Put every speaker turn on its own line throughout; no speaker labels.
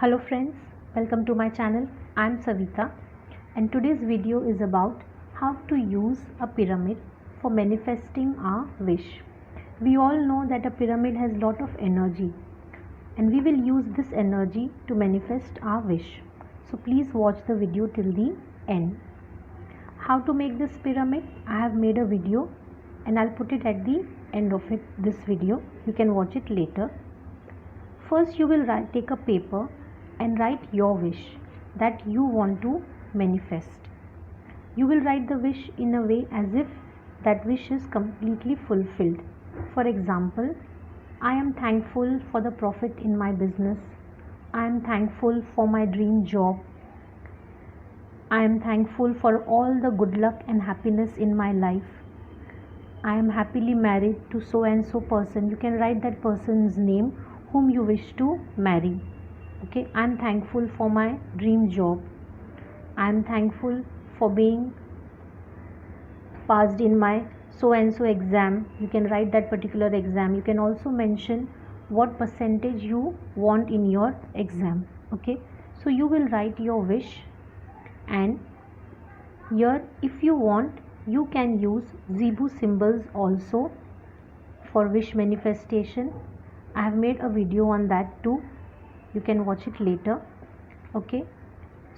Hello friends, welcome to my channel. I am Savita and today's video is about how to use a pyramid for manifesting our wish. We all know that a pyramid has lot of energy and we will use this energy to manifest our wish. So please watch the video till the end. How to make this pyramid? I have made a video and I'll put it at the end of this video. You can watch it later. First you will take a paper and write your wish that you want to manifest. You will write the wish in a way as if that wish is completely fulfilled. For example, I am thankful for the profit in my business. I am thankful for my dream job. I am thankful for all the good luck and happiness in my life. I am happily married to so and so person. You can write that person's name whom you wish to marry. Okay, I am thankful for my dream job. I am thankful for being passed in my so and so exam. You can write that particular exam. You can also mention what percentage you want in your exam. Okay, so you will write your wish, and here if you want you can use Zebu symbols also for wish manifestation. I have made a video on that too. You can watch it later. Okay,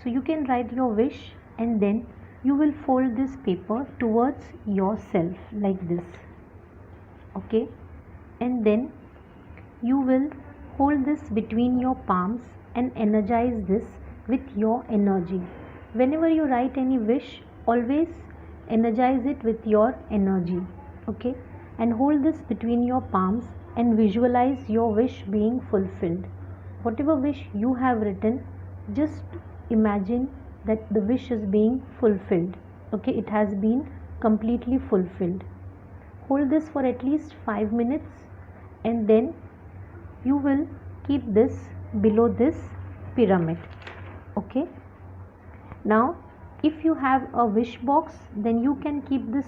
so you can write your wish and then you will fold this paper towards yourself like this. Okay, and then you will hold this between your palms and energize this with your energy. Whenever you write any wish, always energize it with your energy. Okay, and hold this between your palms and visualize your wish being fulfilled. Whatever wish you have written, just imagine that the wish is being fulfilled. Okay, it has been completely fulfilled. Hold this for at least 5 minutes and then you will keep this below this pyramid. Okay, now if you have a wish box, then you can keep this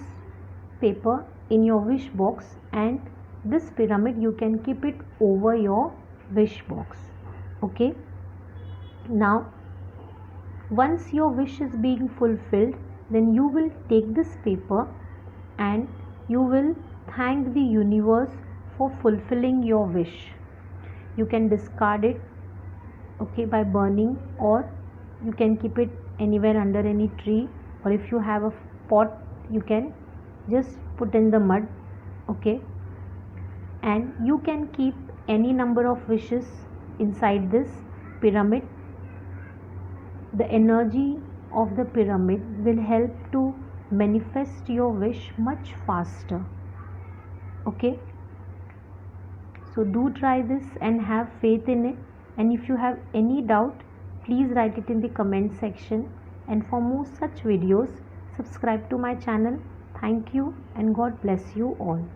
paper in your wish box and this pyramid you can keep it over your wish box. Okay, now once your wish is being fulfilled, then you will take this paper and you will thank the universe for fulfilling your wish. You can discard it, okay, by burning, or you can keep it anywhere under any tree, or if you have a pot you can just put in the mud. Okay, and you can keep any number of wishes inside this pyramid. The energy of the pyramid will help to manifest your wish much faster. Okay, so do try this and have faith in it, and if you have any doubt, please write it in the comment section, and for more such videos subscribe to my channel. Thank you and God bless you all.